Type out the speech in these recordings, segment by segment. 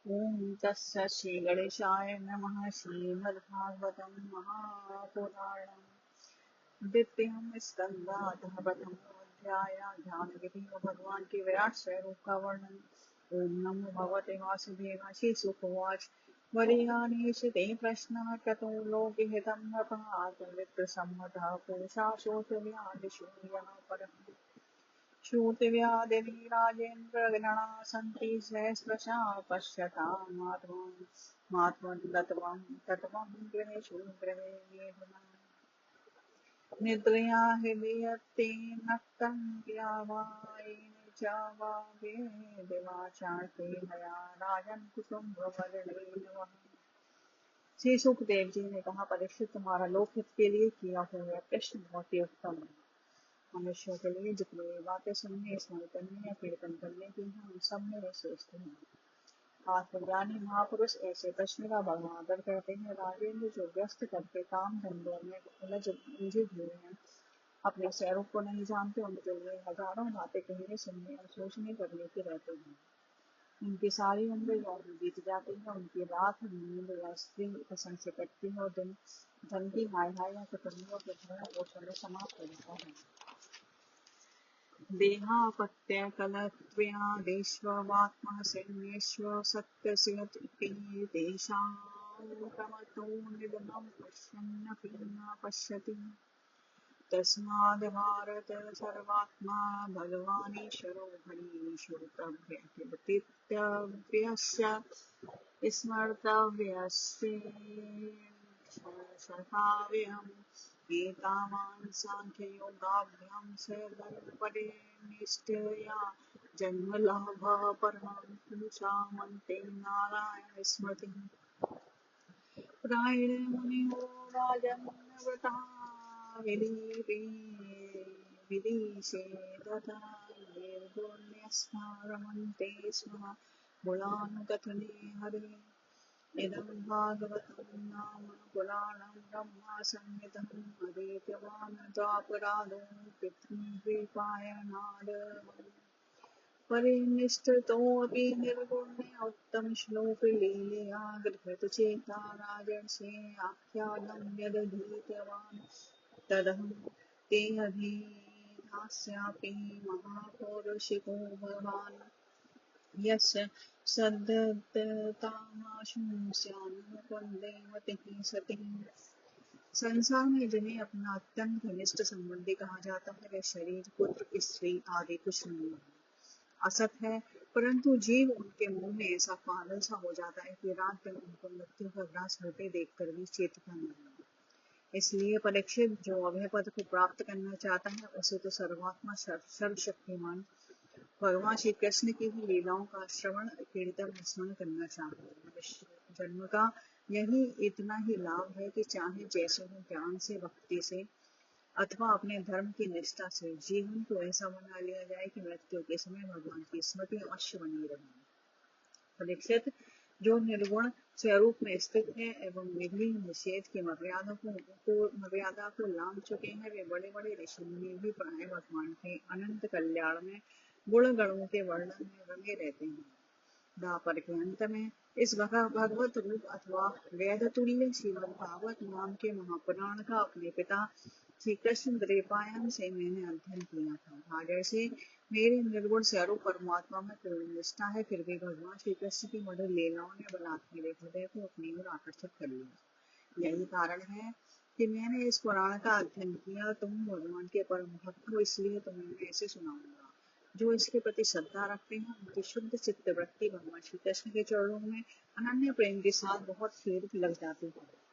ओम तस्य श्री गणेशाय नमः। श्रीमद्भागवतं महापुराणं द्वितीयं स्कंदातः प्रथमोऽध्याय। ज्ञान विधि में भगवान के विराट स्वरूप का वर्णन। ओम नमो भगवते वासुदेवाय। श्री सुखवाच वरीयानीश ते प्रश्न ततो लोकहितं नृपात् वित्तसम्मतः पुरुषा शोचव्यादिशूयः परम्। श्रुतिव्याधिराजेन्द्रगणा सन्ति सहस्रशः पश्यतामात्मन् तत्त्वं गृहेषु गृहे मेधुना निद्रया हृदयते नक्तं यावायेन च वा वेदवाचार्थे हया राजन् कुटुम्बवर्णेन वः। श्री सुखदेव जी ने कहा, परीक्षित, तुम्हारा लोकहित के लिए किया हुआ प्रश्न बहुत ही उत्तम है। मनुष्यों के लिए जितनी भी बातें सुनने, स्मरण करने या कीर्तन करने की हैं, उन सब में वे श्रेष्ठ हैं। आत्मज्ञानी महापुरुष ऐसे प्रश्न का बड़ा आदर करते हैं। राजेंद्र, जो व्यस्त करके काम धंधों में उलझे हुए हैं, अपने स्वरूप को नहीं जानते, उनके लिए हजारों बातें कहने, सुनने और सोचने करने की रहते हैं। उनकी सारी उम्र यौन में बीत जाती है। उनकी रात नींद या स्त्री पसंद से कटती है और दिन धन की हाय हाय या कुटुंबियों के भरण पोषण में समाप्त हो जाता है। देहापत्यकलत्वेषादेष्ववात्मसंज्ञेष्व सत्यस्य तेषां प्रमत्तो निधनं पश्यन्नपि न पश्यति। तस्माद् भारत सर्वात्मा भगवानीश्वरो हरीश्वरव्यक्तित्वस्य स्मर्तव्यस्येषाव्ययम्। एतावान् सांख्ययोगाभ्यां सगर्भपदे निष्ठया जन्मलाभः परमं पुरुषामन्ते नारायण स्मृतिः। प्रायेण मुनियो राजन्नव्रता विदिशेदता निर्गुण्यस्मारमन्ते स्म गुणानुकथने हरे। इदं भागवतं नाम पुराणं ब्रह्मा संहितं। अधीतवान् द्वापरादौ पितृद्वैपायनाद्। परिनिष्ठितोऽपि निर्गुण्य उत्तमश्लोकलीलया गृहीतचेता राजर्षे आख्यानं यदधीतवान् तदहं तेऽभिधास्यापि। महापौरुषिको भगवान् यस्य सद्गततामाशंस्यान् मतिः सतिः। संसार में जिन्हें अपना अत्यंत घनिष्ठ संबंधी कहा जाता है, वह शरीर, पुत्र, स्त्री आदि कुछ नहीं है, असत है। परंतु जीव उनके मुंह में ऐसा पागल सा हो जाता है कि रात दिन उनको मृत्यु का ग्रास होते देखकर भी चेतता नहीं है। इसलिए परीक्षित, जो अभय पद को प्राप्त करना चाहता है, उसे तो सर्वात्मा सर्वशक्तिमान भगवान श्री कृष्ण की ही लीलाओं का श्रवण कीर्तन स्मरण करना चाहिए। मनुष्य जन्म का यही इतना ही लाभ है कि चाहे जैसे हो, ज्ञान से, भक्ति से अथवा अपने धर्म की निष्ठा से जीवन को ऐसा बना लिया जाए कि मृत्यु के समय भगवान की स्मृति अवश्य बनी रहे। परीक्षित, जो निर्गुण स्वरूप में स्थित है एवं विधि निषेध की मर्यादा को लांघ चुके हैं, वे बड़े बड़े ऋषि मुनि भी प्राय भगवान के अनंत कल्याण में गुण गणों के वर्णन में रंगे रहते हैं। द्वापर के अंत में इस भगवत रूप अथवा वेद तुल्य श्रीमद् भागवत नाम के महापुराण का अपने पिता श्री कृष्ण द्वैपायन से मैंने अध्ययन किया था। राजर्षि, मेरे निर्गुण स्वरूप परमात्मा में पूर्ण निष्ठा है, फिर भी भगवान श्री कृष्ण की मधुर लीलाओं ने बलात् मेरे हृदय को अपनी ओर आकर्षित कर लिया। यही कारण है कि मैंने इस पुराण का अध्ययन किया। तुम भगवान के परम भक्त हो, इसलिए तुम्हें मैं ऐसे सुनाऊंगा। जो इसके प्रति श्रद्धा रखते हैं, उनकी शुद्ध चित्त वृत्ति भगवान श्री कृष्ण के चरणों में अनन्य प्रेम के साथ बहुत शीघ्र लग जाती है।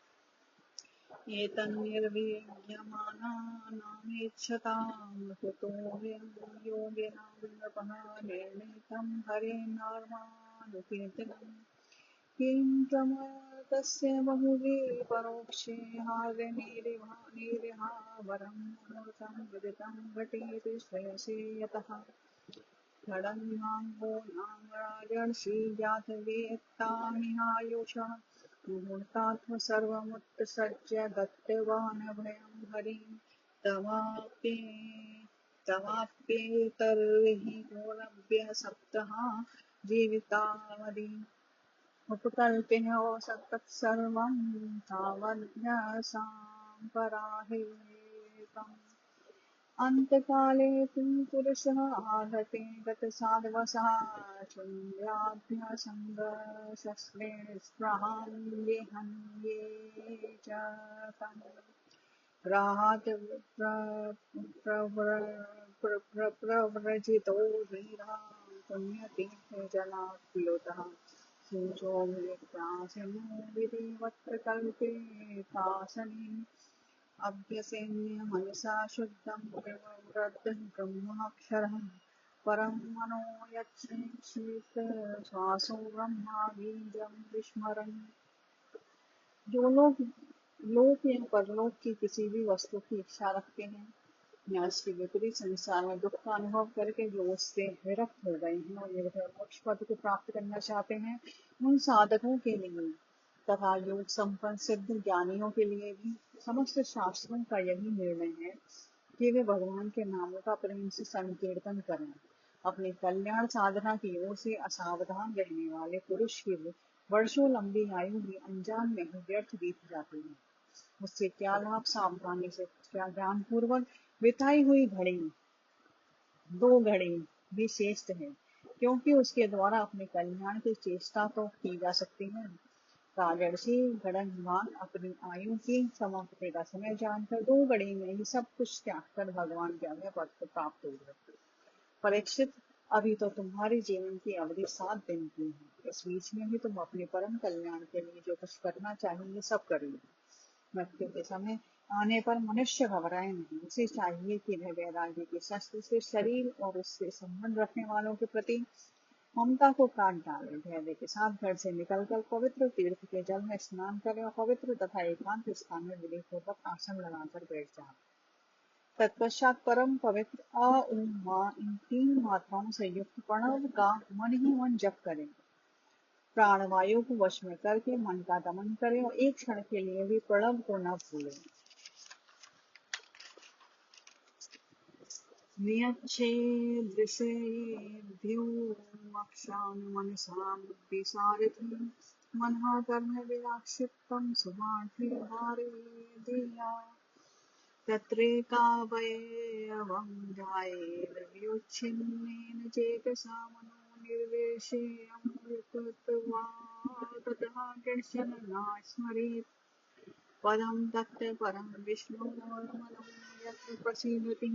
एतन्निर्वीर्यमानानामेच्छतां कुतो योगिनां नृपः निर्णीतं हरेर्नामानुकीर्तनम्। किं प्रमतस्य बहुभिः परोक्षे हार्यनिरिहावरं मूर्तं विदितं घटेति श्रेयसे यतः। खडङ्गाम्बो नाम राजर्षि जातवेत्तामिहायुषः मुहूर्तात् सर्वमुत्सृज्य दत्तवान् अभयं हरिं। तवाप्येतर्हि गोरभ्यः सप्तहा जीवितावधि। उपकल्पिनो तत्सर्वं तावज्ञासां पराहेतम् अन्तकाले तु पुरुषः आगते गतसाधवसः चुम्ब्याभ्यसङ्गशस्त्रेण स्पृहां विहन्ये च तम् ग्रहात् प्रव्रजितो वीरा पुण्यतीर्थजलाप्लुतः सूचो मृत्यासनो विधिवत्र कल्पे तासने अभ्यसेन्य मनसा शुद्धं प्रवृद्धं ब्रह्माक्षरः परं मनो यच्छेत श्वासो ब्रह्मा बीजं विस्मरन् जो लोग लोक या परलोक की किसी भी वस्तु की इच्छा रखते हैं या इसके विपरीत संसार में दुख का अनुभव करके जो उससे विरक्त हो गए हैं और निर्भय मोक्ष पद को प्राप्त करना चाहते हैं, उन साधकों के लिए तथा योग संपन्न सिद्ध ज्ञानियों के लिए भी समस्त शास्त्रों का यही निर्णय है कि वे भगवान के नामों का प्रेम से संकीर्तन करें। अपनी कल्याण साधना की ओर से असावधान रहने वाले पुरुष की वर्षों लंबी आयु भी अनजान में ही व्यर्थ बीत जाती है। उससे क्या लाभ, सावधानी से क्या ज्ञान पूर्वक बिताई हुई घड़ी 2 घड़ी भी श्रेष्ठ है, क्योंकि उसके द्वारा अपने कल्याण की चेष्टा तो की जा सकती है। राजर्षि गणवान अपनी आयु की समाप्ति का समय जानकर 2 घड़ी में ही सब कुछ त्याग कर भगवान के अभय पद को प्राप्त हो गए। परीक्षित, अभी तो तुम्हारी जीवन की अवधि 7 दिन की है। इस बीच में भी तुम अपने परम कल्याण के लिए जो कुछ करना चाहिए सब करिए। मृत्यु के समय आने पर मनुष्य घबराए नहीं। उसे चाहिए कि वह वैराग्य के शस्त्र से शरीर और उससे संबंध रखने वालों के प्रति ममता को काट डाले। धैर्य के साथ घर से निकलकर पवित्र तीर्थ के जल में स्नान करें और पवित्र तथा एकांत स्थान में विधि पूर्वक आसन लगाकर बैठ जाए। तत्पश्चात परम पवित्र अ उम मा इन 3 मात्राओं से युक्त प्रणव का मन ही मन जप करें। प्राणवायु को वश में करके मन का दमन करें और एक क्षण के लिए भी प्रणव को न भूलें। नियच्छेदृशेभ्यो अक्षान् मनसा बुद्धिसारथिं मनः कर्म विराक्षिप्तं सुमार्थे भारे धिया तत्रैकावयवं ध्यायेद्व्युच्छिन्नेन चेतसा मनो निर्विषयमृतत्वा ततः कश्चन न स्मरेत् पदं तत्र परं विष्णोर्मनो यत्र प्रसीदति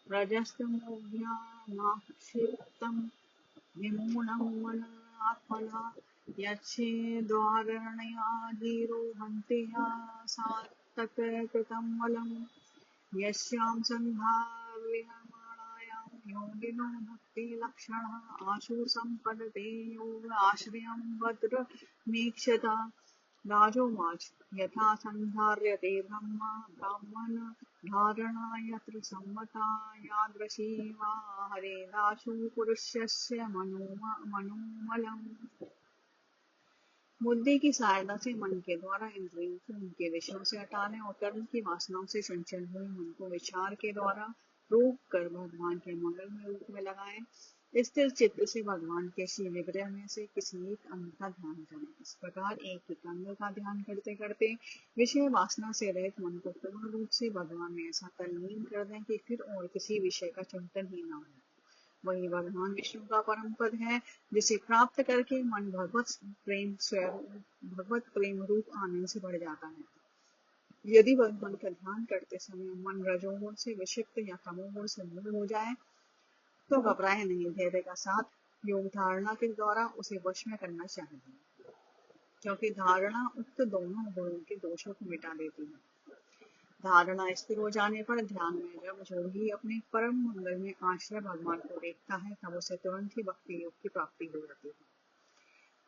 रजस्तमोभ्यामाक्षिप्तं विमूढं मन आत्मना यच्छेद्वारण्याधिरोहन्ति या सात्तककृतं बलम् यस्यां सन्धाविहरमाणायां योगिनो भक्तिलक्षणः आशु सम्पदते योग आश्रयं भद्रमीक्षता। राजोवाच यथा सन्धार्यते ब्रह्मा ब्राह्मण धारणा यत्र सम्मता यादृशी वा हरेदाशु पुरुषस्य मनोमलम्। बुद्धि की सहायता से मन के द्वारा इंद्रियों को उनके विषयों से हटाने और कर्म की वासनाओं से चंचल हुए मन को विचार के द्वारा रोक कर भगवान के मंगलमय रूप में लगाएं। स्थिर चित्त से भगवान के श्री विग्रह में से किसी एक अंग का ध्यान करें। इस प्रकार एक एक अंग का ध्यान करते करते विषय वासना से रहित मन को पूर्ण रूप से भगवान में ऐसा तल्लीन कर दें कि फिर और किसी विषय का चिंतन ही न हो। वही भगवान विष्णु का परम पद है, जिसे प्राप्त करके मन भगवत प्रेम रूप आनंद से बढ़ जाता है। यदि भगवान का ध्यान करते समय मन रजोगुण से विक्षिप्त या तमोगुण से मूल हो जाए तो घबराए नहीं। धैर्य का साथ योग धारणा के द्वारा उसे वश में करना चाहिए, क्योंकि धारणा उक्त दोनों गुणों के दोषों को मिटा देती है। धारणा स्थिर हो जाने पर ध्यान में जब योगी अपने परम मंगल में आश्रय भगवान को देखता है तब उसे तुरंत ही भक्ति योग की प्राप्ति हो जाती है।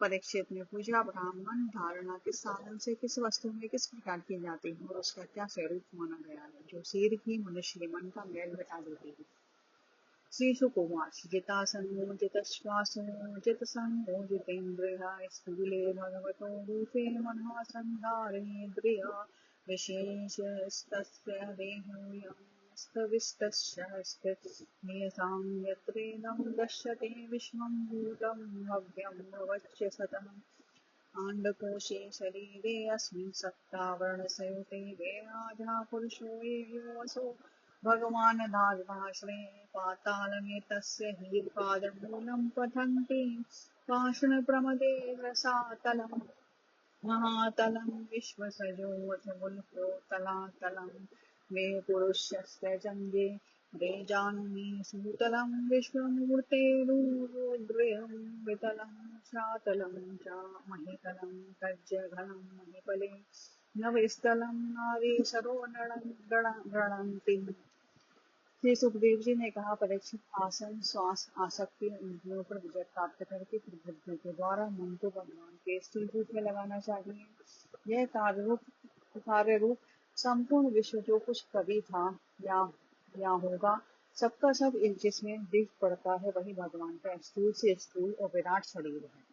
परीक्षित ने पूछा, ब्राह्मण धारणा किस साधन से किस वस्तु में किस प्रकार की जाती है और उसका क्या स्वरूप माना गया है जो सीध ही मनुष्य के मन का मैल मिटा देती है। श्री शुकवाच जितासनो जितश्वासो जितसंगो जितेन्द्रिया स्थूले भगवतो रूपे मनः संधारेन्द्रिया विशेषस्तस्य देहोऽयमस्तविस्तस्यास्तिनियतां यत्रेदं दृश्यते विश्वं भूतं भव्यं भवच्च सतः आण्डकोशे शरीरे अस्मिन् सप्तावरणसयुते वेराजा पुरुषो येयोऽसो भगवान् धार्भाश्रे पातालमेतस्य हीर्पादमूलं पठन्ति पाषाणप्रमदे रसातलम् महातलं विश्वसजोऽथ मुल्को तलातलं मे पुरुषस्य जङ्गे रे जानमि सूतलं विश्वमूर्तेरुद्रयं वितलं चातलं च महितलं तज्जघनं महीपले नवस्थलं नारीशरो गणन्ति। श्री सुखदेव जी ने कहा, परीक्षित, आसन श्वास आसक्ति इंद्रियों पर विजय प्राप्त करके फिर बुद्धि के द्वारा मन को भगवान के स्थिर रूप में लगाना चाहिए। यह कार्य रूप संपूर्ण विश्व जो कुछ कभी था या होगा, सबका सब एक जिसमें दिख पड़ता है, वही भगवान का स्थूल से स्थूल और विराट शरीर है।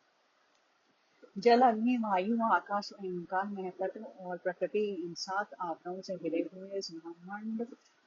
जल, अग्नि, वायु, आकाश, अहंकार, महतत्व और प्रकृति, इन 7 आवरणों से घिरे हुए इस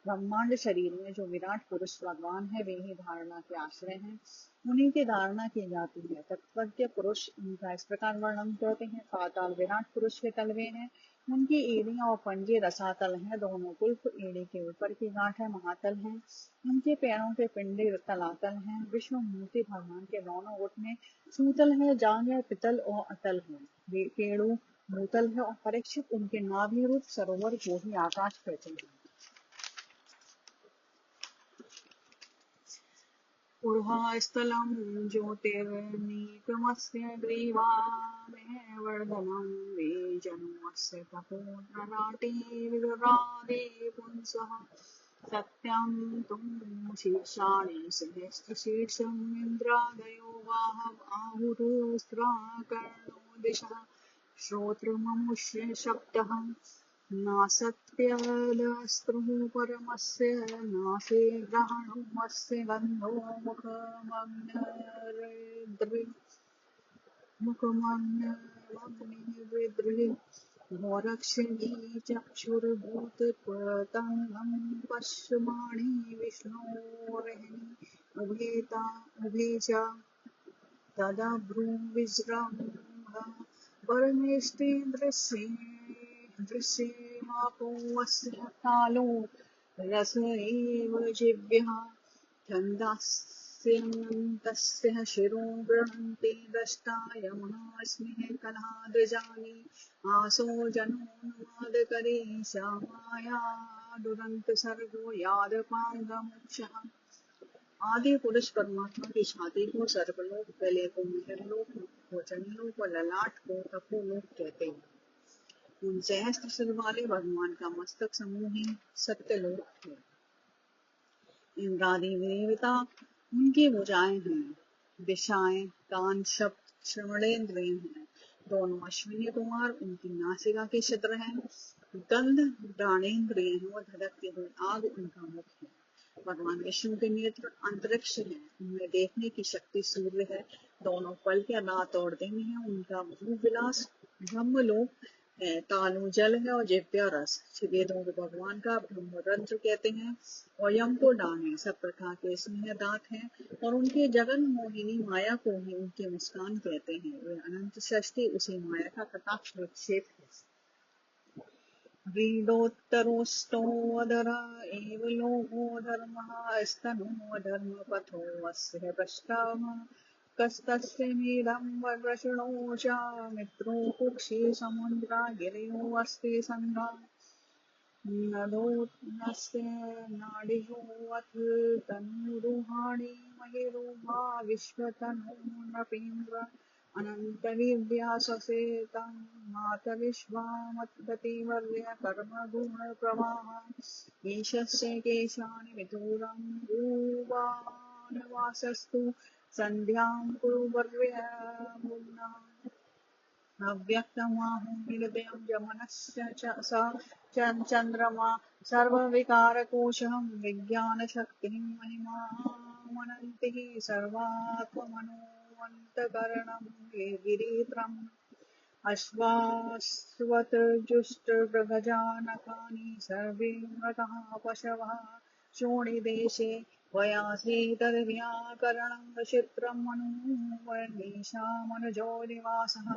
ब्रह्मांड शरीर में जो विराट पुरुष भगवान है, वे ही धारणा के आश्रय हैं। उन्हीं की धारणा की जाती है। तत्वज्ञ पुरुष इनका इस प्रकार वर्णन करते हैं। पाताल विराट पुरुष के तलवे हैं, उनकी एड़ियां और पंजे रसातल हैं। दोनों कुल्फ एड़ी के ऊपर की गांठ महातल हैं। उनके पैरों के पिंडे तलातल हैं। विश्व मूर्ति भगवान के दोनों ओठ में सूतल है, जांघें पितल और अतल है। पेड़ू भूतल है और परीक्षित, उनके नाभि रूप सरोवर को ही आकाश कहते हैं। ऊर्ध्वस्थलं ज्योतिर्नीतमस्य ग्रीवामेव वर्धनं वेजनमस्य तपोधराटे विदुरादे पुंसः सत्यं तुं शीर्षाणि सहस्रशीर्षम् इन्द्रादयो आहुरुस्त्राकर्णो दिशः श्रोत्रममुष्य शब्दः नासत्यदस्त्रुः परमस्य नासे ग्रहणमस्य गन्धो मुखमग्निर्विद्रुः गोरक्षिणी चक्षुर्भूतपतङ्गं पश्यमाणी विष्णोर्वहिनी उभे च तदा भ्रूविजृम्भ परमेष्टि दृश्ये मापोऽस्य कालो रस एव जिह्वः छन्दास्यन्तस्य शिरो गृह्णन्ति द्रष्टा यमः कलादृजानि आसो जनोन्मादकरी श्यामाया दुरन्त सर्गो यादपाङ्गमोक्षः। आदि पुरुष परमात्मा की छाती को सर्वलोक, गले को मिहिरलोक, भोजनलोक और ललाट को तपोलोक कहते हैं। उन सहस्त्र सिर वाले भगवान का मस्तक समूह ही सत्यलोक है। इंद्रादि देवता उनकी भुजाएं हैं। दिशाएं, कान, शब्द, श्रवणेन्द्रिय हैं। दोनों अश्विनी कुमार उनकी नासिका के छिद्र हैं। गंध घ्राणेन्द्रिय हैं और धड़कती हुई आग उनका मुख है। भगवान विष्णु के नेत्र अंतरिक्ष है, उनमें देखने की शक्ति सूर्य है। दोनों पल के रात और दिन है। उनका भूविलास ब्रह्मलोक है। तालु जल है और जिव्या रस। वेदों को भगवान का ब्रह्मरंध्र कहते हैं और यम को डान है। सब प्रकार के स्नेह दांत हैं और उनके जगन मोहिनी माया को ही उनकी मुस्कान कहते हैं। वे अनंत षष्टि उसी माया का कटाक्ष विक्षेप है। व्रीडोत्तरोष्टोऽधर एव लोको धर्मः स्तनो धर्मपथोऽस्य पृष्ठः कस्तस्य मेदं वृषणो च मित्रो कुक्षि समुद्रा गिरयो अस्ति सन्धा नदोऽस्य नाडियोऽथ तनूरुहाणि महिरूहा विश्वतनो नृपेन्द्र अनन्तविद्या ससेतं मातविश्वामत्पतिवर्य कर्मगुणप्रवाह ईशस्य केशानि विदूरं भुवानवासस्तु सन्ध्यां कुरुवर्य मुग्नः अव्यक्तमाहुं हृदयं यमनस्य स चन्द्रमा सर्वविकारकोशं विज्ञानशक्तिं महिमामनन्तिः सर्वात्मनोऽन्तःकरणं गिरित्रम् अश्वाश्वतजुष्टगजानकानि सर्वे मृताः पशवः शोणिदेशे वयासीतर्व्याकरणं वचित्रं मनुवर्णीशामनुजो निवासः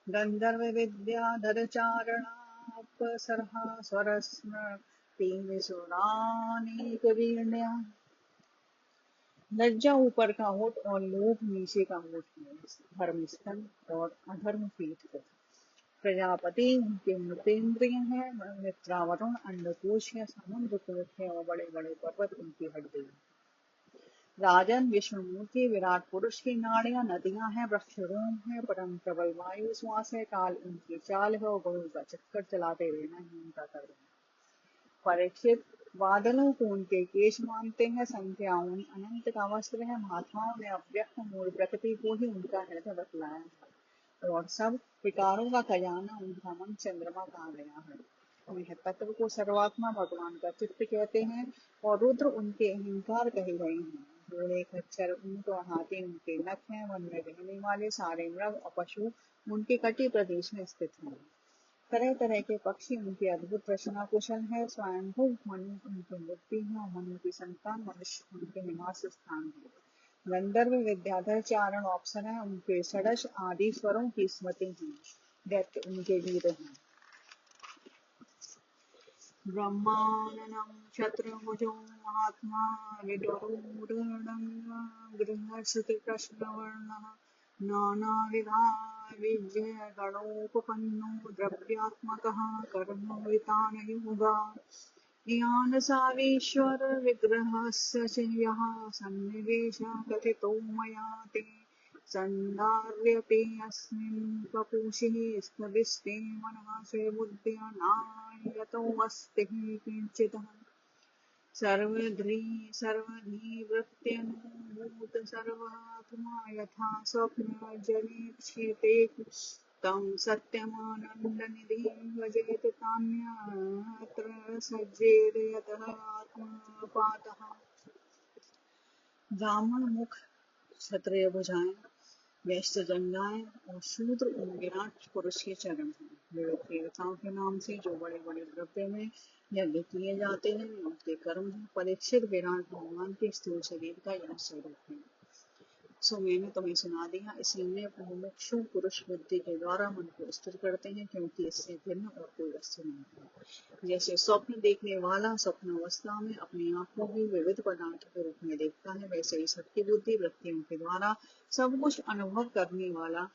गन्धर्वविद्याधरचारणापसरः स्वरस्मृतिविसुरानीकवीर्ण्या। लज्जा ऊपर का होठ और लोभ नीचे का होठ है। धर्म स्तन और अधर्म पीठ पर। प्रजापति उनके मृतेंद्रिय है। मित्रावरुण अंडकोश है। समुद्र कोश है और बड़े बड़े पर्वत उनकी हड्डी है। राजन विष्णुमूर्ति विराट पुरुष की नाड़ियां नदियां हैं। वृक्ष रोम है। परम प्रबल वायु श्वास है। काल उनकी चाल है और गुरु का चक्कर चलाते रहना ही उनका कर्म है। परीक्षित बादलों को उनके केश मानते हैं। संध्या उन अनंत का वस्त्र है। महात्माओं ने अव्यक्त मूल प्रकृति को ही उनका हृदय बतलाया है और सब विकारों का खजाना उनका मन चंद्रमा कहा गया है। वह तत्व को सर्वात्मा भगवान का चित्त कहते हैं और रुद्र उनके अहंकार कहे गए हैं। घोड़े खच्चर ऊंट और हाथी उनके नख हैं। वन में रहने वाले सारे मृग और पशु उनके कटी प्रदेश में स्थित हैं। तरह तरह के पक्षी उनके अद्भुत रचना कुशल है। स्वयंभू मनु उनकी मूर्ति है और मनु की संतान मनुष्य उनके निवास स्थान है। गंधर्व विद्याधर चारण अप्सरा उनके षडश आदि स्वरों की स्मृति है। दैत्य उनके वीर हैं। ब्रह्माननं शत्रुभुजो महात्मा विदुरोर्णं गृहश्रुतिप्रश्नवर्णः नानाविधाविद्यगणोपपन्नो द्रव्यात्मकः कर्मवितानयोगा ज्ञानसावीश्वर विग्रहस्य च यः सन्निवेशः कथितो मया ते सन्धार्यते अस्मिन् पपुषिः स्तविस्ते मनः स्वबुद्ध्या नायतोऽस्ति किञ्चित् सर्वधीवृत्यनुभूत सर्वात्मा यथा स्वप्नजनिक्ष्यते तं सत्यमानन्दनिधिं भजेत तान्यत्र सज्जेत यतः आत्मपातः। ब्राह्मण मुख, क्षत्रिय भुजाएं, वैश्य जंघाएं और शूद्र उन विराट पुरुष के चरण हैं। विविध देवताओं के नाम से जो बड़े बड़े द्रव्य में यज्ञ किए जाते हैं उनके कर्म हैं। परीक्षित विराट भगवान के स्थूल शरीर का यह स्वरूप है। सो मैंने तुम्हें सुना दिया। इसीलिए मुमुक्षु पुरुष बुद्धि के द्वारा मन को स्थिर करते हैं क्योंकि इससे भिन्न और कोई वस्तु नहीं है। जैसे स्वप्न देखने वाला स्वप्न अवस्था में अपने आप को भी विविध पदार्थों के रूप में देखता है, वैसे ही सबकी बुद्धि वृत्तियों के द्वारा सब कुछ अनुभव करने वाला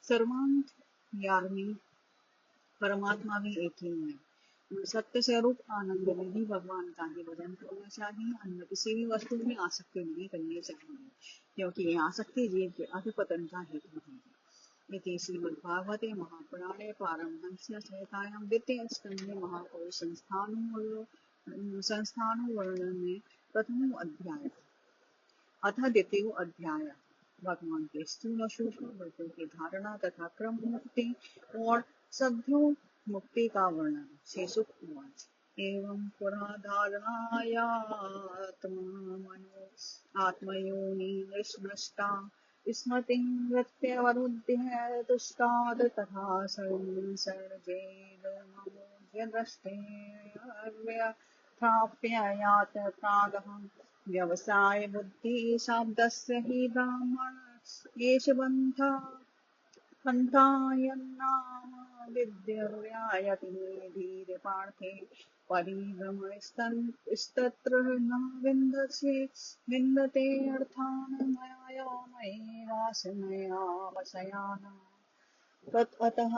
सर्वांतर्यामी परमात्मा भी एक ही है। सत्य स्वरूप आनंद में ही भगवान का ही भजन करना चाहिए। अन्य किसी भी वस्तु में आसक्ति नहीं करनी चाहिए क्योंकि यह आसक्ति जीव के अधपतन का हेतु है। इति श्रीमद्भागवते महापुराणे पारमहंस्य संहितायां द्वितीय स्कंधे महापुरुष संस्थानो वर्णन में प्रथमो अध्याय अथ द्वितीयो अध्याय भगवान के स्थूल और सूक्ष्म वृत्तियों की धारणा तथा क्रम मुक्ति और सद्यो मुक्ति का वर्णन। श्री सुक उवाच एवं पुरा धारणायात्मनो आत्मयोनिर्नष्टा स्मृतिं वृत्त्यवरुध्य तुष्टात् तथा संसर्जेदमोद्यद्रष्टेऽव्यथाप्ययात् प्रागः व्यवसाय बुद्धि शाब्दस्य हि ब्राह्मण एष पन्थायन्नाम विद्यर्यायति धीरे पार्थे परिभ्रमस्तत्र न विन्दते अर्थान् मया मयि वासनया वशयान ततः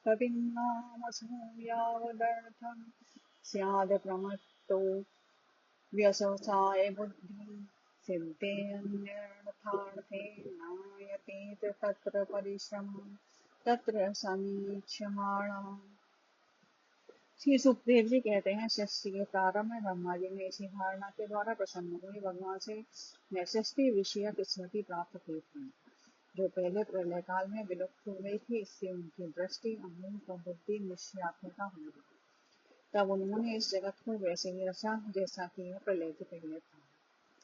कविन्नामसूयावदर्थं स्याद् प्रमत्तो व्यवसाय बुद्धि सिद्धेऽन्यर्थार्थे नायतेत तत्र परिश्रमं तत्र समीक्ष्यमाणः। श्री सुखदेव जी कहते हैं सृष्टि के प्रारंभ में ब्रह्मा जी ने इसी धारणा के द्वारा प्रसन्न हुए भगवान से सृष्टि विषयक स्मृति प्राप्त हुई थी जो पहले प्रलय काल में विलुप्त हो गई थी। इससे उनकी दृष्टि अमूल और बुद्धि निश्चयात्मका हो गई। तब उन्होंने इस जगत को वैसे ही रचा जैसा कि यह प्रलय के पहले था।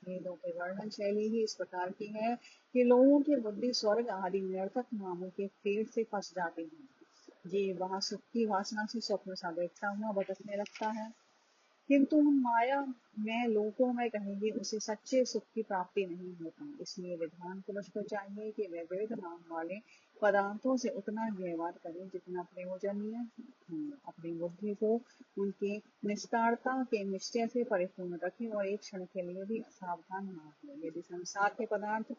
वेदों की वर्णन शैली ही इस प्रकार की है कि लोगों की बुद्धि स्वर्ग आदि निरर्थक नामों के पेड़ से फंस जाती है। जीव वहां सुख की वासना से स्वप्न सा देखता हुआ भटकने लगता है। किंतु उन माया में लोगों में कहेंगे उसे सच्चे सुख की प्राप्ति नहीं होता। इसलिए विद्वान पुरुष को चाहिए कि वे वेद नाम वाले पदार्थों से उतना व्यवहार करें जितना प्रयोजनीय हो। अपनी बुद्धि को उनकी निस्तारता के निश्चय से परिपूर्ण रखें और एक क्षण के लिए भी असावधान न हो। यदि संसार के पदार्थ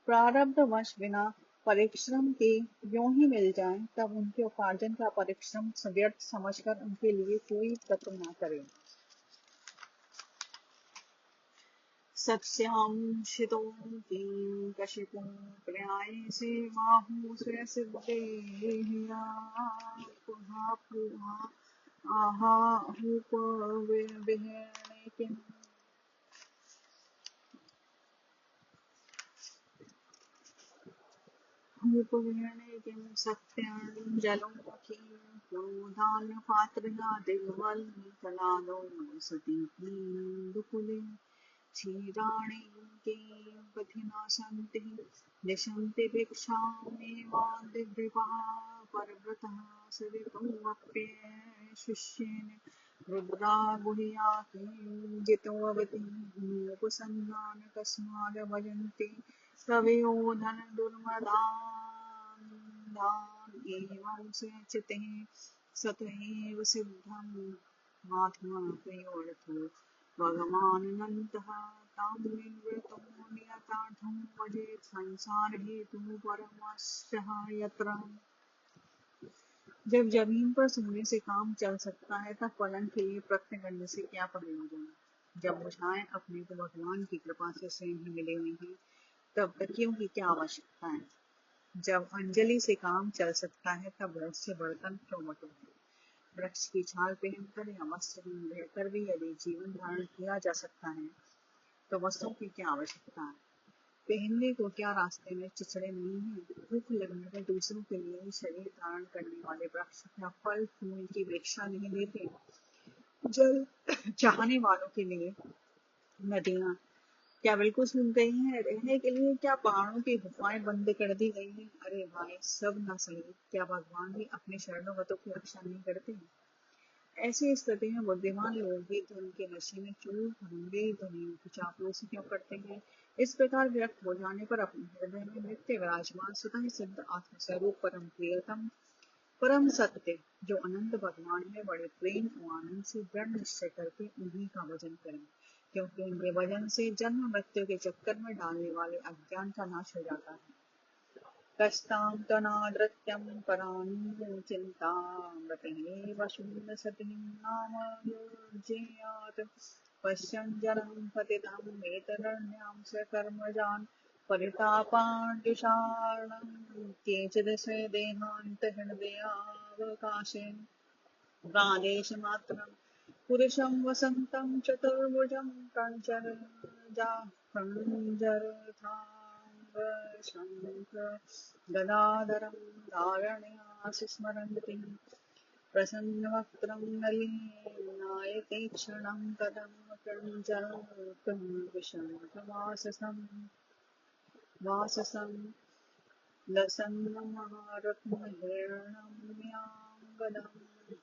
प्रारब्ध वश बिना परिश्रम के यों ही मिल जाएं, तब उनके उपार्जन का परिश्रम व्यर्थ समझकर उनके लिए कोई तत्व न करें। सत्स्यांशितो कशिपो प्रयायसे बाहुश्रय सिद्धेहिया आहाहुपविहरणे किम् उपविहरणे किं सत्याञ्जलोऽखिं क्रोधान्नपात्रया दिग्वल्कलादौ सती दुकुले क्षीराणि किं पथिना सन्ति दिशन्ति भिक्षामेवान्तिभृपः परव्रतः सरितोऽप्यशिष्येन रुद्रा गुह्या किं जितोऽवति उपसन्नान कस्माद् भजन्ति कवयो धनदुर्मदान् एवं चिते सत एव सिद्धं महात्मा प्रियोऽर्थो भगवानन्तः तां निवृत्तो नियतार्थं भजेत् संसारहेतुः परमश्चः यत्र। जब जमीन पर सोने से काम चल सकता है तब पलंग के लिए प्रयत्न करने से क्या प्रयोजन। जब बुझाएं अपने को भगवान की कृपा से स्वयं ही मिले हुए हैं तब तकियों की क्या आवश्यकता है। जब अंजलि से काम चल सकता है तब रस से बर्तन क्यों बटोरें। वृक्ष की छाल पहनकर या वस्त्र रहकर भी यदि जीवन धारण किया जा सकता है तो वस्त्रों की क्या आवश्यकता है। पहनने को क्या रास्ते में चिचड़े नहीं है। भूख लगने में दूसरों के लिए ही शरीर धारण करने वाले वृक्ष क्या फल फूल की वृक्षा नहीं देते। जल चाहने वालों के लिए नदियां क्या बिल्कुल सूख गई हैं। रहने के लिए क्या पहाड़ों की गुफाएं बंद कर दी गई हैं। अरे भाई सब न सही, क्या भगवान भी अपने शरणोगतों की रक्षा नहीं करते हैं। ऐसी स्थिति में बुद्धिमान लोग भी धन के नशे में चूर होंगे, धनियों की चापलूसी क्यों करते हैं। इस प्रकार व्यक्त हो जाने पर अपने हृदय में नित्य विराजमान स्वतः सिद्ध आत्मस्वरूप परम प्रियतम परम सत्य जो अनंत भगवान है बड़े प्रेम और आनंद से दृढ़ निश्चय करके उन्हीं का भजन करें, क्योंकि उनके भजन से जन्म मृत्यु के चक्कर में डालने वाले अज्ञान का नाश हो जाता है। कस्तां तनादृत्यं परां चिन्तामृतेः शून्यसतिं नाम योजयेयात् पश्यन् जनं पतितं वेतरण्यां सकर्मजान् परितापाण्डुषार्णं केचित् स्वेदेहान्तहृदयावकाशे प्रादेशमात्रं पुरुषं वसन्तं चतुर्भुजं शङ्ख गदाधरं धारणया स्मरन्ति प्रसन्नवक्त्रं नलिनायतीक्ष्णं कदं वाससं लसन्नमहारत्नहिरण्यम्याङ्गदं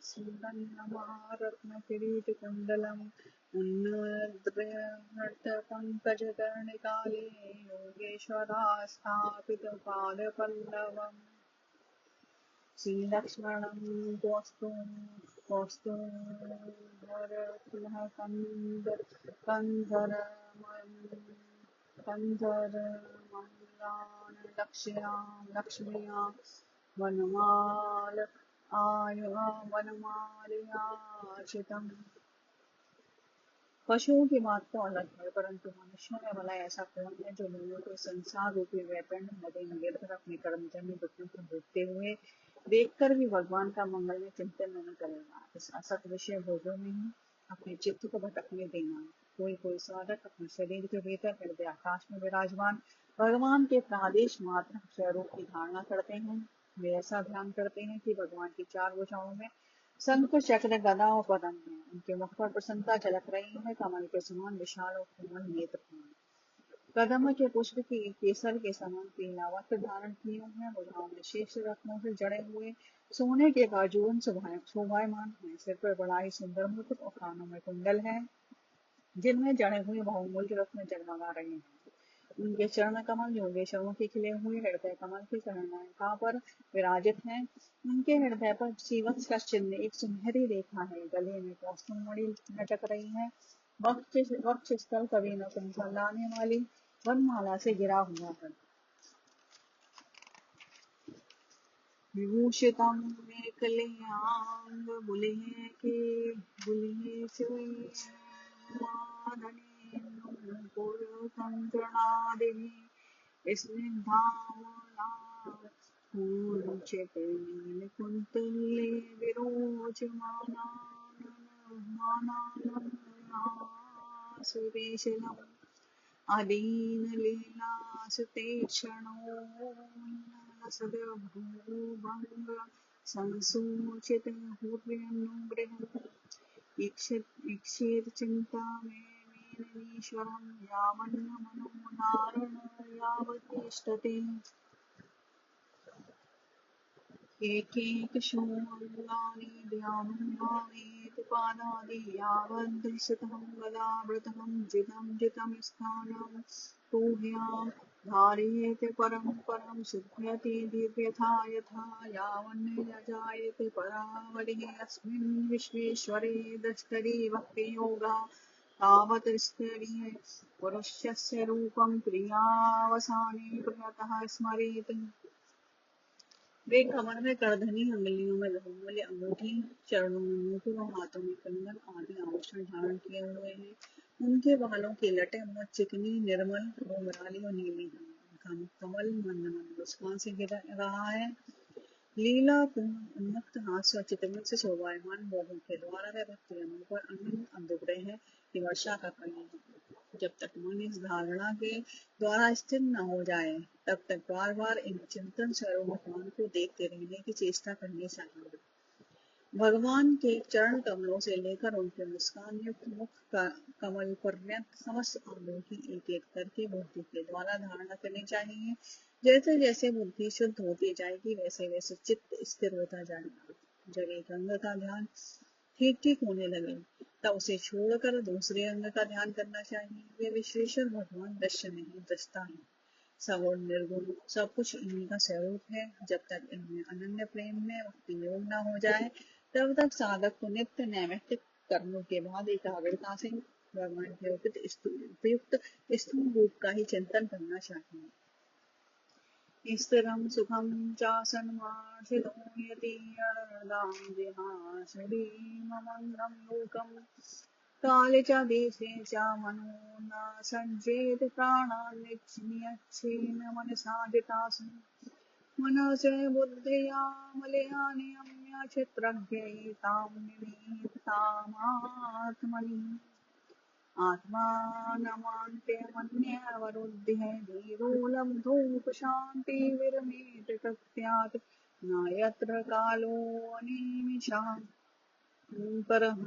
सुन्दन्नमहारत्नकिरीटकुण्डलम् उन्नद्रनृत्यपङ्कजकर्णिकाले योगेश्वरास्थापितपादपल्लवम् श्रीलक्ष्मणं कौस्तुभरत्नः कन्धरमण्डान् लक्ष्म्या वनमालयाचितम्। पशुओं की बात तो अलग है, परंतु मनुष्यों में भला ऐसा कौन है जो लोगों को संसार रूपी वैतरणी नदी निरंतर अपने कर्मजन्य दुखों को भोगते हुए देखकर भी भगवान का मंगल में चिंतन नहीं करेगा। इस असत विषय भोगों में ही अपने चित्त को भटकने देना। कोई साधक अपने शरीर के भीतर हृदय आकाश में विराजमान भगवान के प्रादेश मात्र स्वरूप की धारणा करते हैं। वे ऐसा ध्यान करते हैं कि भगवान की चार भुजाओं में शंख चक्र गदा और पद्म है। उनके मुख पर प्रसन्नता झलक रही है, कमल के समान विशाल और कोमल नेत्र हैं। कदम के पुष्प की केसर के समान पीला वस्त्र धारण किए हैं, भुजाओं में शेष रत्नों से जड़े हुए सोने के बाजून शोभायमान है। सिर पर बड़ा ही सुंदर मुकुट और कानों में कुंडल है, जिनमें जड़े हुए बहुमूल्य रत्न जगमगा रहे हैं। उनके चरण कमल योगेश्वरों के खिले हुए हृदय कमल की कर्णिका पर विराजित हैं। उनके हृदय पर जीवत्स का चिन्ह एक सुनहरी रेखा है। गले में कौस्तुभ मणि लटक रही है। वक्ष स्थल कभी न कुंचल लाने वाली वनमाला से गिरा हुआ है। विभूषितम् मेखलयाङ्ग बुलिहे के बुलिहे श्रीमाधनेन्दुपुरसङ्कणादिभिः स्निग्धामलापूर्णचिते नीलकुन्तले विरोचमानाननमानाननासुरेशलम् अदीनलीलासुतेक्षणोल्लसद्भुभङ्ग संसूचितहुर्यनुगृहम् ईक्षेत चिन्तामेनेश्वरं यावन्न मनो नारण यावतिष्ठते। एकैकशोऽङ्गानि ध्यानुभावेत पादादि यावद्धृषितं गदावृतं जितं स्थानं तूभ्यां धारयेत परं परं शुध्यति दिव्यथा यथा यावन्निर्जायते परावलिः अस्मिन् विश्वेश्वरे दष्टरि भक्तियोगा तावत् स्तरीये पुरुषस्य रूपं क्रियावसाने प्रियतः स्मरेत्। वे कमर में करधनी, अंगुलियों में बहुमूल्य अंगूठी, चरणों में मुकुट और हाथों में कंगन आदि आभूषण धारण किए हुए हैं। उनके बालों की लटें बहुत चिकनी, निर्मल, घुंघराली और नीली हैं। उनका मुख कमल मंद मंद मुस्कान से गिर रहा है। लीला पूर्ण उन्मुक्त हास्य और चित्रमय से शोभायमान मोहों के द्वारा वे भक्तजनों पर अनंत अनुग्रह की वर्षा कर रहे हैं। जब तक मन इस धारणा के द्वारा स्थिर न हो जाए, तब तक बार बार इन चिंतन स्वरूप भगवान को देखते रहने की चेष्टा करनी चाहिए। भगवान के चरण कमलों से लेकर उनके मुस्कान युक्त मुख कमल पर्यंत समस्त अंगों की एक एक करके बुद्धि के द्वारा धारणा करनी चाहिए। जैसे जैसे बुद्धि शुद्ध होती जाएगी, वैसे वैसे चित्त स्थिर होता जाएगा। जब एक अंग का ध्यान ठीक ठीक होने लगे, तब उसे छोड़कर दूसरे अंग का ध्यान करना चाहिए। वे विश्वेश्वर भगवान दृश्य नहीं, दृष्टा है। सगुण निर्गुण सब कुछ इन्हीं का स्वरूप है। जब तक इनमें अनन्य प्रेम में भक्ति योग न हो जाए, तब तक साधक को नित्य नैमित्तिक कर्मों के बाद एकाग्रता से भगवान के उपयुक्त स्थूल रूप का ही चिंतन करना चाहिए। स्थिरं सुखं चासन्मार्थितो यतीर्दां जिहाशरीममङ्गं लोकं काले च देशे च मनो न सञ्चेत प्राणान् नियच्छेन मनसा जितासु मनसे बुद्धिया मलया नियम्य चित्रज्ञैतां निवेदितामात्मनि आत्मानमान्त्यमन्यवरुद्धिः धीरो लब्धोपशान्तिर्विरमेत कृत्यात् न यत्र कालोऽनिमिषः परः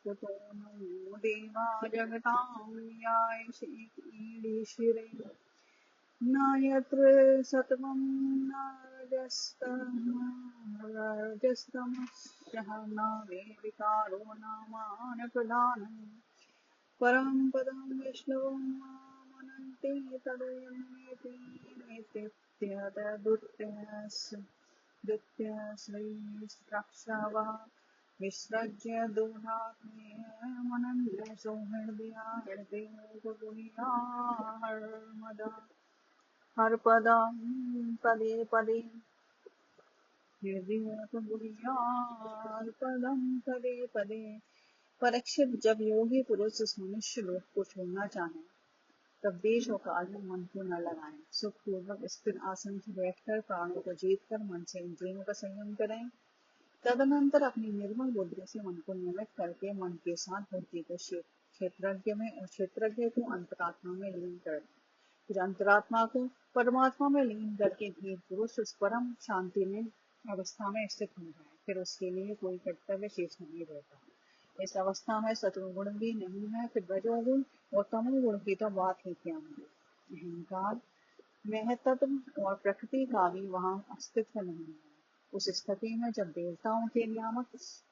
कुतो नो देवा जगतां न्यायशीरे न यत्र सत्त्वं न रजस्तमश्च न वे विकारो न मानप्रधानम् परं पदं विष्णुं मामनन्ति तदयमेति द्वितीयश्रीस्रक्षवः विसृज्य दोहात्म्यमनन्य सौहृदया हृदयोपगुह्याहर्मदा हरपदं पदे पदे हृदयोपगुह्याहर्पदं पदे पदे। परीक्षित, जब योगी पुरुष इस मनुष्य लोक को छोड़ना चाहे, तब देश और काल में मन को न लगाएं। सुखपूर्वक स्थिर आसन से बैठकर प्राणों को जीतकर मन से इंद्रियों का संयम करें। तदनंतर अपनी निर्मल बुद्धि से मन को नियमित करके मन के साथ बुद्धि को क्षेत्रज्ञ में और क्षेत्रज्ञ को अंतरात्मा में लीन कर दें। फिर अंतरात्मा को परमात्मा में लीन करके धीर पुरुष उस परम शांति में अवस्था में स्थित हो जाए। फिर उसके लिए कोई कर्तव्य शेष नहीं रहता। इस अवस्था में सत्वगुण भी नहीं है, फिर रजोगुण और तमोगुण की तो बात ही क्या है। अहंकार, महत्त्व और प्रकृति का भी वहाँ अस्तित्व नहीं है। उस स्थिति में जब देवताओं के नियामक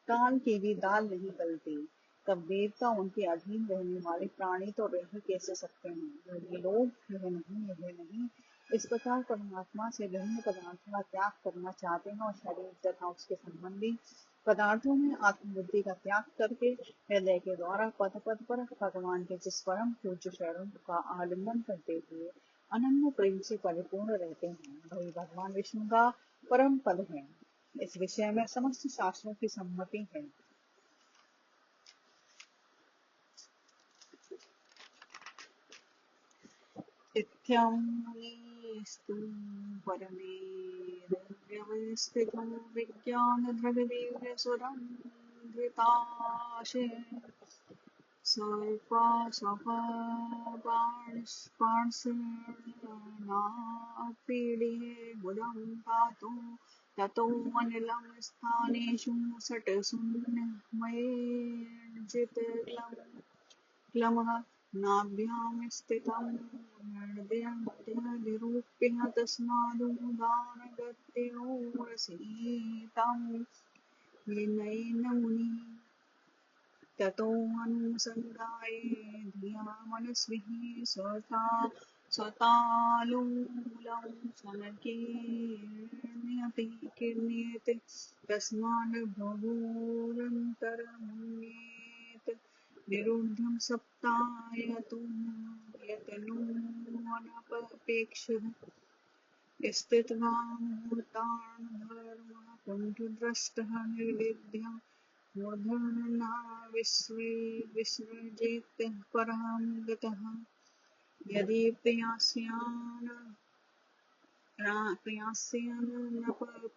काल की भी दाल नहीं गलती, तब देवता उनके अधीन रहने वाले प्राणी तो रह कैसे सकते हैं। ये लोग यह नहीं इस प्रकार परमात्मा से विभिन्न पदार्थों का त्याग करना चाहते हैं और शरीर तथा उसके संबंधी पदार्थों में आत्मबुद्धि का त्याग करके हृदय के द्वारा पद पद पर भगवान के जिस परम पूज्य शरण का आलिंगन करते हुए अनन्य प्रेम से परिपूर्ण रहते हैं, वही भगवान विष्णु का परम पद है। इस विषय में समस्त शास्त्रों की सम्मति है। इत्थम्येस्तु परमे व्यवस्थितो विज्ञानद्रव्यदिव्यसुरं धृताशे सर्पासपाणस्पाणसेनापीडे बुधं पातु ततोऽनिलं स्थानेषु सटशून्यमयेर्जितक्लमः नाभ्यां स्थितं हृदयमध्यनिरूप्य तस्मादुदारगत्योरसीतं येनैन मुनिः ततोऽनुसन्धाय धिया मनस्विः स्वतालूलं स्वनकीर्ण्यते तस्मान् भगोरन्तरमुन्येत निरुद्धं सप्तायतु यतनोऽनपेक्षः स्थित्वा मुहूर्तान्धर्मः कुण्ठद्रष्टः निर्विद्य मूर्धन्यः विसृजेत् परं गतः यदि प्रयास्यन् न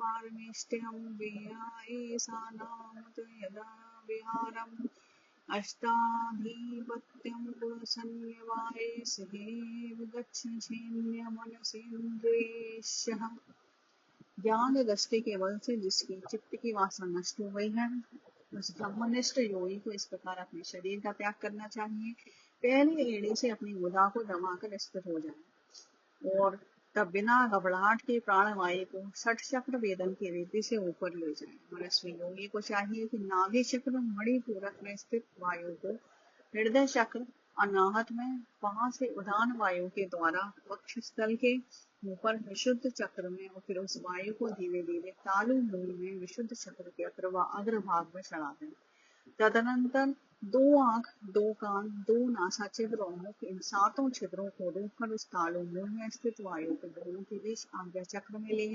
पारमेष्ट्यं विहायसानामुत यदा विहारम् अष्टाधिपत्यं पुरुषन्यवाये सहेव गच्छन्यमनसेन्द्रियेशः। ज्ञान दृष्टि के बल से जिसकी चित्त की वासना नष्ट हो गई है, उस ब्रह्मनिष्ठ योगी को इस प्रकार अपने शरीर का त्याग करना चाहिए। पहले एड़ी से अपनी गुदा को दबाकर स्थिर हो जाए और तब बिना घबराहट के प्राणवायु को षट चक्र वेदन की रीति से ऊपर ले जाए। मनस्वी योगी को चाहिए कि नाभि चक्र मणिपूरक में स्थित वायु को हृदय चक्र अनाहत में वहां से उदान वायु के द्वारा वक्षस्थल के ऊपर विशुद्ध चक्र में और फिर उस वायु को धीरे धीरे तालु मूल में विशुद्ध चक्र के अग्रभाग में चढ़ा दें। तदनंतर दो आंख, दो कान, दो नासा छिद्र और मुख, इन सातों छिद्रों को रोककर उस तालु मूल में स्थित वायु को दोनों के बीच आज्ञा चक्र में ले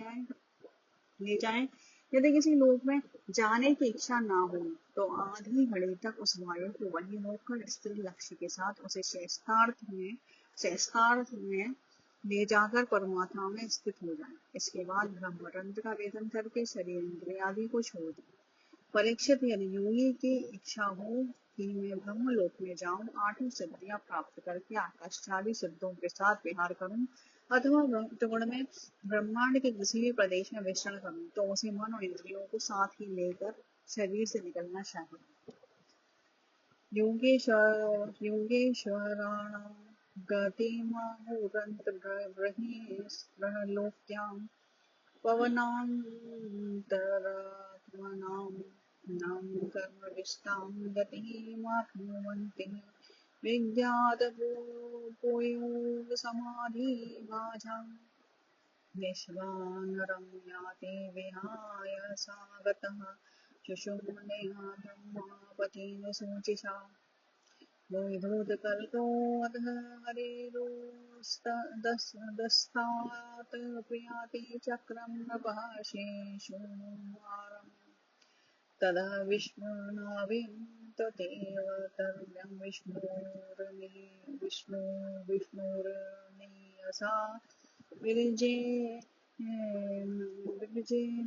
जाएं। यदि किसी लोक में जाने की इच्छा ना हो तो आधी घड़ी तक उस वायु को वहीं रोककर स्थिर लक्ष्य के साथ उसे शेषार्थ में ले जाकर परमात्मा में स्थित हो जाए। इसके बाद ब्रह्मरंध्र का वेदन करके शरीर इंद्रिय आदि को छोड़ दें। परीक्षित, यदि योगी की इच्छा हो कि मैं ब्रह्मलोक में जाऊं, 8 सिद्धियां प्राप्त करके आकाशचारी सिद्धों के साथ विहार करूं अथवा त्रिगुण में ब्रह्मांड के किसी भी प्रदेश में विचरण करूं, तो उसे मन और इंद्रियों को साथ ही लेकर शरीर से निकलना चाहिए। योगेश्वराणां गतिमहुरन्तर्बहिर्लोक्यां पवनान्तरात्मनां नाम कर्मविष्टां गतिमाप्नुवन्ति विज्ञातपूर्वयोगसमाधिभाजां विश्वानरं याति विहाय सा गतः शुशुम्नेहा ब्रह्मापतिं शुचिषा वैधूतकल्पोऽधः हरिरुदस्तात् प्रयाति चक्रं नभः शेषोऽवारम् तदा विष्णुर्नाभिं तथैव तर्व्यं विष्णुर्नीयसा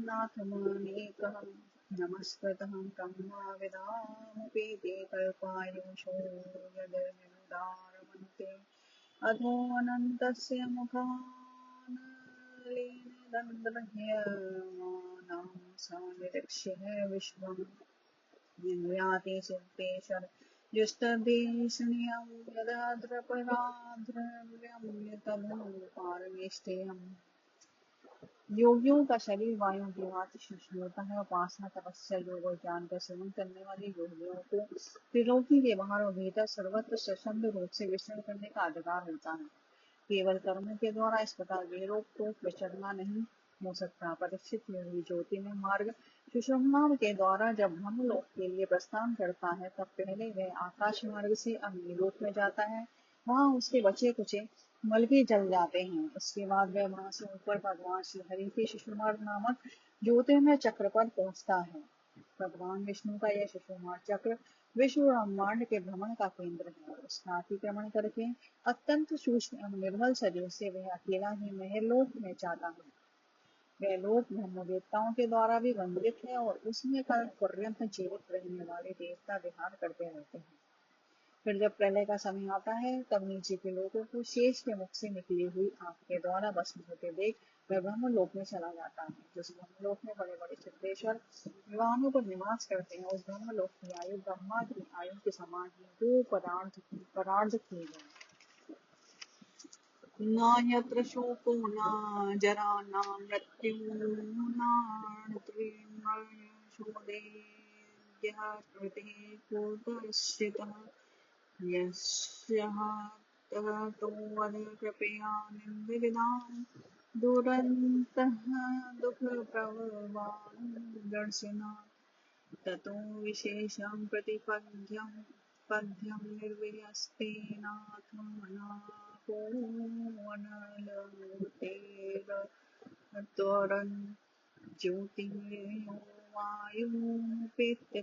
विरजेनाथमानेकः नमस्कृतं ब्रह्माविदामपि ते कल्पायुषो यदनुदारमन्ते अधोऽनन्तस्य मुखानलेन दन्द्रह्यमानं स निरीक्ष्य विश्वम्। याति सिद्धेश्वर जुष्टदेशनियं यदा द्रपराद्रव्यं तदनुपारमेष्टेयम्। योगियों का शरीर वायु की भांति सूक्ष्म होता है। उपासना, तपस्या, योग और ज्ञान का सेवन करने वाले योगियों को त्रिलोकी के बाहर और भीतर सर्वत्र स्वतंत्र रूप से विचरण करने का अधिकार होता है। केवल कर्मों के द्वारा इस प्रकार बेरोक टोक विचरना नहीं हो सकता। परीक्षित, योगी ज्योति में मार्ग सुषुम्ना के द्वारा जब ब्रह्मलोक के लिए प्रस्थान करता है, तब पहले वह आकाश मार्ग से अग्निलोक में जाता है। वहां उसके बचे कुचे मल भी जल जाते हैं। उसके बाद वह वहां से ऊपर भगवान श्री हरि के सुषुम्ना नामक ज्योतिर्मय चक्र पर पहुंचता है। भगवान विष्णु का यह सुषुम्ना चक्र विश्व ब्रह्मांड के भ्रमण का केंद्र है। उसका अतिक्रमण करके अत्यंत सूक्ष्म एवं निर्मल शरीर से वह अकेला ही महलोक में जाता है। वह लोक ब्रह्मवेत्ताओं के द्वारा भी वंदित है और उसमें कल्प पर्यंत जीवित रहने वाले देवता विहार करते रहते हैं। फिर जब प्रलय का समय आता है, तब नीचे के लोगों को शेष के मुख से निकली हुई आग के द्वारा भस्म होते देख वह ब्रह्मलोक में चला जाता है। जिस ब्रह्मलोक में बड़े बड़े सिद्धेश्वर विमानों पर निवास करते हैं, उस ब्रह्मलोक की आयु ब्रह्मा की आयु के समान ही दो परार्ध की है। न यत्र शोको न जरा न मृत्युः नानृतमशोदेयः कृते कुतश्चित् यस्यः ततो वदकृपया निर्विदां दुरन्तः दुःखप्रभवान् दर्शनात् ततो विशेषं प्रतिपद्यं निर्वयस्तेनात्मना को ज्योतिर्यो वायुमुपेत्य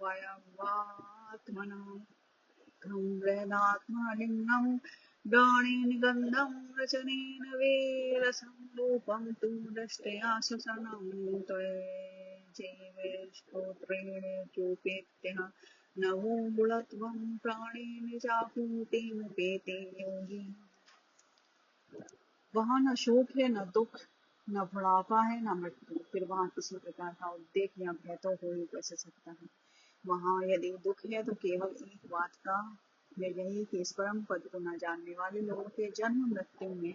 वायवात्मना घं बृहदात्मलिङ्गं गाणेन गन्धं रचनेन वेरसं रूपं तु दृष्ट्या शशनं त्वयैव चोपेत्यः नवो गुणत्वं प्राणेन चाहूतिमुपेते योगी। वहाँ न शोक है, न दुख, न बुढ़ापा है, न मृत्यु। फिर वहाँ किसी प्रकार का उद्वेग या भय तो हो ही कैसे सकता है। वहाँ यदि दुख है तो केवल एक बात का, यही कि इस परम पद को न जानने वाले लोगों के जन्म मृत्यु में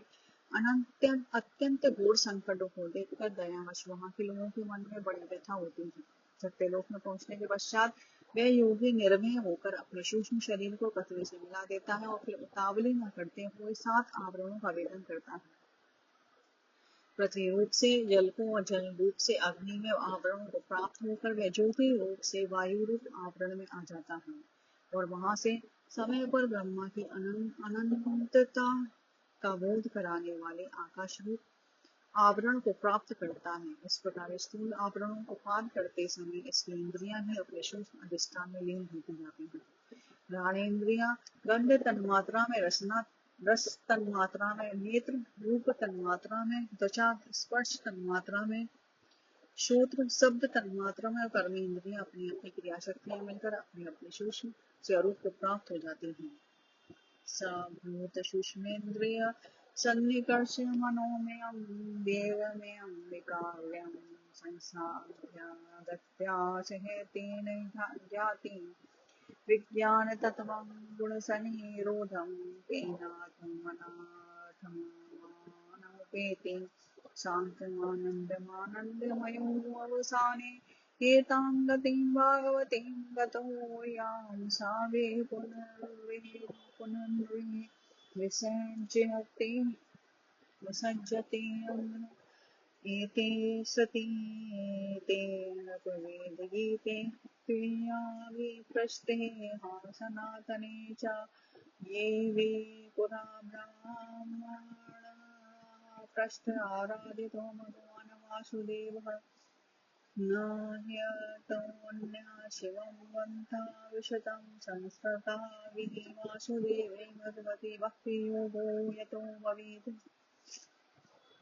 अत्यंत घोर संकट को देखकर दयावश वहाँ के लोगों के मन में बड़ी व्यथा होती है। सत्यलोक में पहुंचने के पश्चात वह योगी निर्भय होकर अपने सूक्ष्म शरीर को पृथ्वी से मिला देता है और फिर उतावली न करते हुए 7 आवरणों का वेदन करता है। पृथ्वी रूप से जल को और जल रूप से अग्नि में आवरणों को प्राप्त होकर वह ज्योति रूप से वायु रूप आवरण में आ जाता है और वहां से समय पर ब्रह्मा की अनंतता का बोध कराने वाले आकाश रूप आवरण को प्राप्त करता है। इस प्रकार स्थूल आवरणों को पार करते समय इसकी इंद्रियां ही अपने सूक्ष्म अधिष्ठान में लीन होती जाती हैं। घ्राणेन्द्रियां गंध तन्मात्रा में, रस तन्मात्रा में, नेत्र रूप तन्मात्रा में, त्वचा स्पर्श तन्मात्रा में, श्रोत्र शब्द तन्मात्रा में और कर्मेंद्रियां अपनी अपनी क्रिया शक्तियां मिलकर अपने अपने सूक्ष्म स्वरूप को प्राप्त हो जाती हैं। भूत सूक्ष्मेन्द्रिय सन्निकर्ष मनोमयं देवमयं विकार्यं संसाध्यागत्याचहेतेन ज्ञाति विज्ञान तत्त्वं गुणसनिरोधं तेनात्मनाथमानमुपेति शान्तमानन्दमानन्दमयोऽवसाने एतां गतिं भागवतीं गतो यां सा वे विसज्जते एते सति तेन वेदगीते प्रिया विप्रस्थे सनातने च ये वे पुरा ब्राह्मणाः पृष्ठ आराधितो भगवान् वासुदेवः न ह्यतोऽन्यः शिवं वन्ता विशतं संस्कृता विधि वासुदेवे भगवती भक्ति योगो यतो भवेत्।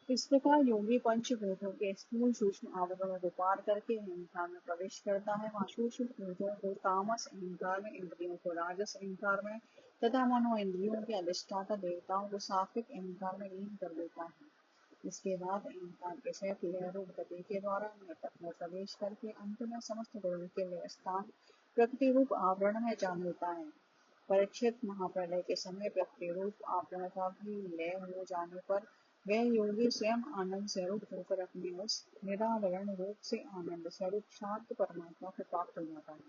इस प्रकार योगी पंचभूतों के स्थूल सूक्ष्म आवरणों को पार करके अहंकार में प्रवेश करता है। वहाँ सूक्ष्म भूतों को तामस अहंकार में, इंद्रियों को राजस अहंकार में तथा मनो इंद्रियों के अधिष्ठाता देवताओं को सात्विक अहंकार में लीन कर देता है। इसके बाद अहंकार विषय क्रिया रूप गति के द्वारा मृतक में प्रवेश करके अंत में समस्त गुणों के लिए स्थान प्रकृति रूप आवरण में जा मिलता है। परीक्षित, महाप्रलय के समय प्रकृति रूप आवरण का भी लय हो जाने पर वह योगी स्वयं आनंद स्वरूप होकर अपने उस निरावरण रूप से आनंद स्वरूप शांत परमात्मा को प्राप्त हो जाता है।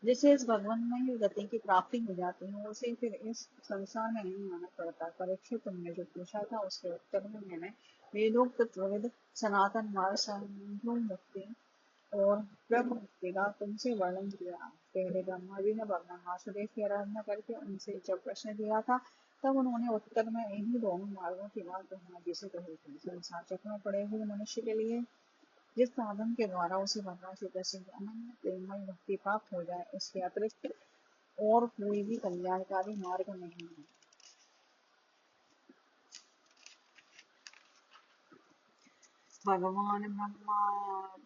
जिसे इस भगवन्मय गति की प्राप्ति हो जाती है उसे फिर इस संसार में नहीं आना पड़ता। परीक्षित, तुमने जो पूछा था उसके उत्तर में मैंने वेदोक्त त्रिविध सनातन मार्ग संध्यो मुक्ति और ब्रह्म मुक्ति का तुमसे वर्णन किया। पहले ब्रह्मा जी ने भगवान वासुदेव की आराधना करके उनसे जब प्रश्न किया था तब उन्होंने उत्तर में इन्हीं दोनों मार्गों की बात ब्रह्मा जी से कही थी। संसार चक्र में पड़े हुए मनुष्य के लिए जिस साधन के द्वारा उसे भगवान श्री कृष्ण की अनन्य प्रेममय भक्ति प्राप्त हो जाए, इसके अतिरिक्त और कोई भी कल्याणकारी मार्ग नहीं है। भगवान ब्रह्मा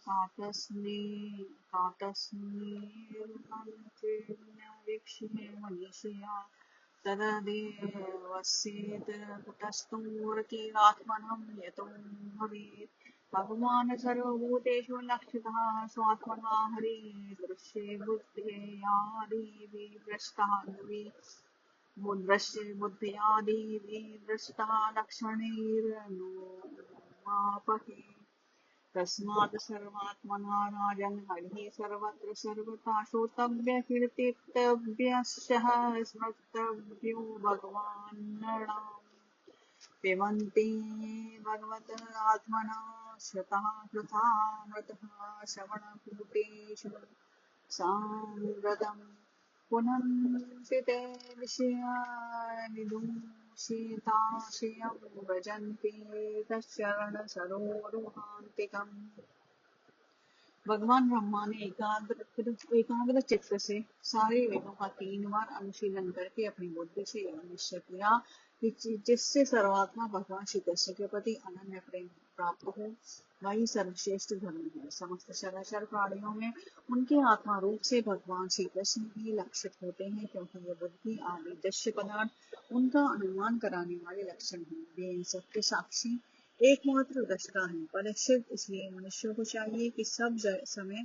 कातस्मीर्हन्त्रीण्यवीक्ष्य मनीषया तददेवस्येत् कुतस्तूर्तिरात्मनं यतो भवेत्। भगवान् सर्वभूतेषु लक्षितः स्वात्मना हरिदृश्ये बुद्ध्यादिविभ्रष्टाः लक्षणैर्नो तस्मात् सर्वात्मना राजन् हरिः सर्वत्र सर्वथा श्रोतव्यः कीर्तितव्यश्च स्मर्तव्यो भगवान् नृणाम्। पिबन्ति भगवत आत्मना श्रुतः कृतामृतः श्रवणपूतेषु साम्प्रतम् पुनन्ति ते विषया विदूषिताशयं भजन्ति तच्चरणसरोरुहान्तिकम्। भगवान ब्रह्मा ने एकाग्र चित्त से सारे वेदों का 3 बार अनुशीलन करके अपनी बुद्धि से यह निश्चय किया कि जिससे सर्वात्मा भगवान श्री कृष्ण के प्रति अनन्य प्रेम प्राप्त हो वही सर्वश्रेष्ठ धर्म है। समस्त चराचर प्राणियों में उनके आत्मा रूप से भगवान श्री कृष्ण ही लक्षित होते हैं, क्योंकि ये बुद्धि आदि दृश्य पदार्थ उनका अनुमान कराने वाले लक्षण हैं। वे इन सबके साक्षी एकमात्र दृष्टा है। परीक्षित, इसलिए मनुष्यों को चाहिए कि सब समय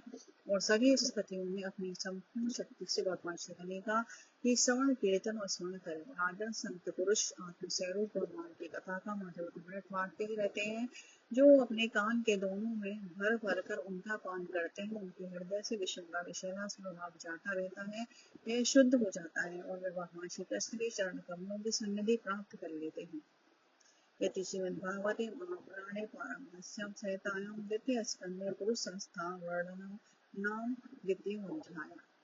और सभी स्थितियों में अपनी संपूर्ण शक्ति से भगवान श्री हरि का ही श्रवण कीर्तन और स्मरण करें। राजन, संत पुरुष आत्मस्वरूप भगवान की कथा का मधुर अमृत बांटते ही रहते हैं। जो अपने कान के दोनों में भर भर कर उनका पान करते हैं, उनके हृदय से विषंगा विषैला स्वभाव जाता रहता है, यह शुद्ध हो जाता है और वे भगवान श्री कृष्ण के चरण कमलों की सन्निधि प्राप्त कर लेते हैं। इति श्रीमद्भागवते महापुराणे पारमहंस्यां संहितायां द्वितीयस्कन्धे पुरुषसंस्था वर्णनं नाम द्वितीयोऽध्यायः।